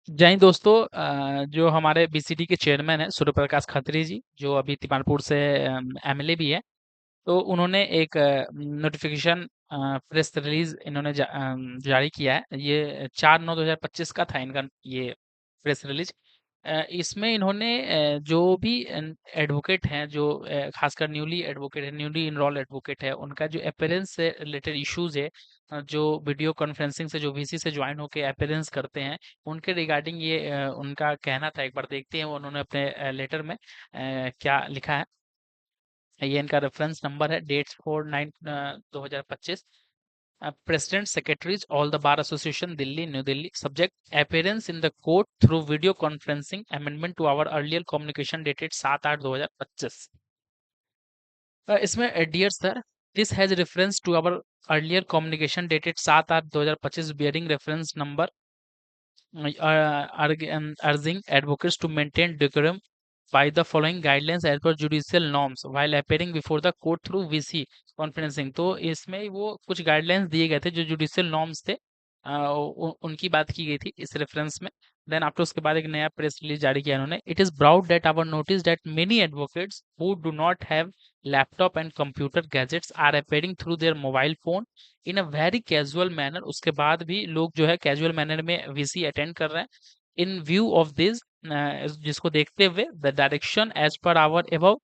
जय हिंद दोस्तों। जो हमारे बीसीडी के चेयरमैन हैं सूर्य प्रकाश खत्री जी, जो अभी तिमारपुर से एमएलए भी है। तो उन्होंने एक नोटिफिकेशन प्रेस रिलीज इन्होंने जारी किया है। ये 4/9/2025 का था इनका ये प्रेस रिलीज। इसमें इन्होंने जो भी एडवोकेट हैं, जो खासकर न्यूली एडवोकेट है, न्यूली इनरोल्ड एडवोकेट है, उनका जो अपेयरेंस से रिलेटेड इश्यूज है, जो वीडियो कॉन्फ्रेंसिंग से जो वीसी से ज्वाइन होकर अपेयरेंस करते हैं, उनके रिगार्डिंग ये उनका कहना था। एक बार देखते हैं वो उन्होंने अपने लेटर में क्या लिखा है। ये इनका रेफरेंस नंबर है, dates 4/9/2025। President secretaries all the bar association Delhi new Delhi, subject appearance in the court through video conferencing amendment to our earlier communication dated 7/8/2025। इसमें dear sir, this has reference to our earlier communication dated 7/8/2025 bearing reference number urging advocates to maintain decorum by the following guidelines as per judicial norms while appearing before the court through VC conferencing। तो इसमें वो कुछ guidelines दिए गए थे जो judicial norms थे, उनकी बात की गई थी इस रेफरेंस में। देन आफ्टर उसके बाद एक नया प्रेस रिलीज जारी किया इन्होंने। It is brought that our notice that many advocates who do not have laptop and computer gadgets are appearing through their mobile phone in a very casual manner. उसके बाद भी लोग जो है कैजुअल मैनर में वीसी अटेंड कर रहे हैं। इन व्यू ऑफ दिस, जिसको देखते हुए, the direction as per our above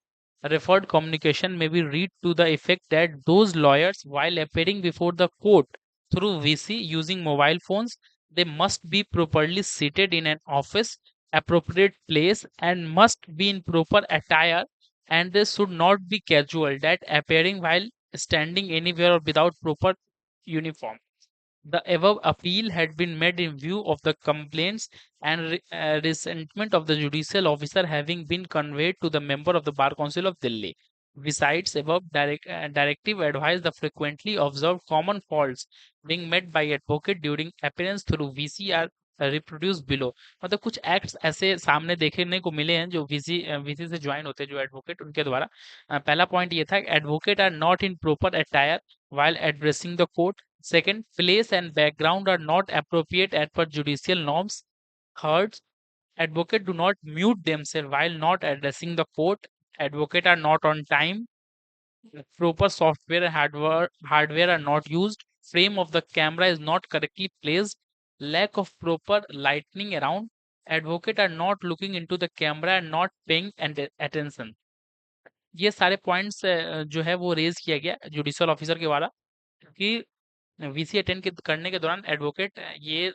referred communication may be read to the effect that those lawyers while appearing before the court through VC using mobile phones, they must be properly seated in an office appropriate place and must be in proper attire, and they should not be casual that appearing while standing anywhere or without proper uniform. The above appeal had been made in view of the complaints and resentment of the judicial officer having been conveyed to the member of the Bar Council of Delhi. Besides above, directive advised the frequently observed common faults being met by advocate during appearance through VCR reproduce below. मतलब कुछ acts ऐसे सामने देखने को मिले हैं जो VC से ज्वाइन होते हैं, जो एडवोकेट उनके द्वारा। पहला पॉइंट ये था, advocate are not in proper attire while addressing the court. Second, place and background are not appropriate as per judicial norms. Third, advocate do not mute themselves while not addressing the court. Advocate are not on time. Proper software and hardware are not used. Frame of the camera is not correctly placed. Lack of proper lighting around. Advocate are not looking into the camera and not paying attention। ये सारे points जो है वो raise किया गया judicial officer के द्वारा कि वीसी अटेंड करने के दौरान एडवोकेट ये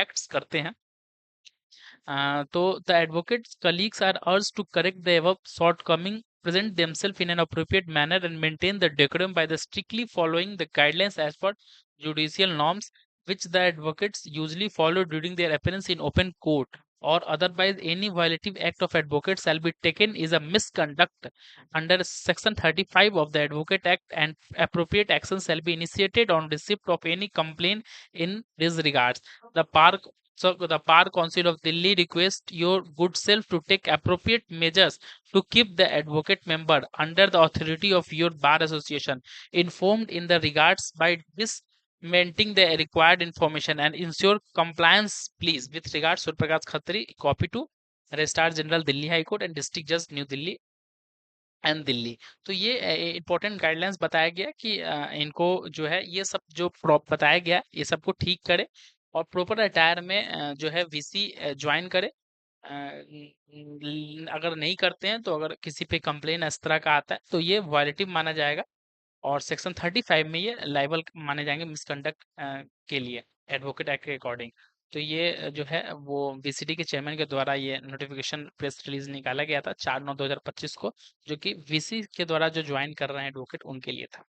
एक्ट्स करते हैं। तो the advocates colleagues are urge to correct the above shortcoming, present themselves in an appropriate manner and maintain the decorum by the strictly following the guidelines as per judicial norms, which the advocates usually follow during their appearance in open court, or otherwise any violative act of advocate shall be taken is a misconduct under section 35 of the Advocate Act, and appropriate action shall be initiated on receipt of any complaint in these regards. The Bar Council of Delhi requests your good self to take appropriate measures to keep the advocate member under the authority of your bar association informed in the regards by disseminating the required information and ensure compliance, please. With regards, Surprakash Khatri, copy to Registrar General Delhi High Court and District Judge New Delhi and Delhi. तो ये important guidelines बताया गया कि इनको जो है ये सब जो बताया गया ये सबको ठीक करे और प्रॉपर अटायर में जो है वीसी ज्वाइन करे। अगर नहीं करते हैं तो अगर किसी पे कंप्लेन इस तरह का आता है तो ये वायलेटिव माना जाएगा और सेक्शन 35 में ये लाइबल माने जाएंगे मिसकंडक्ट के लिए, एडवोकेट एक्ट के अकॉर्डिंग। तो ये जो है वो वीसीडी के चेयरमैन के द्वारा ये नोटिफिकेशन प्रेस रिलीज निकाला गया था 4/9/2025 को, जो कि वीसी के द्वारा जो ज्वाइन कर रहे हैं एडवोकेट उनके लिए था।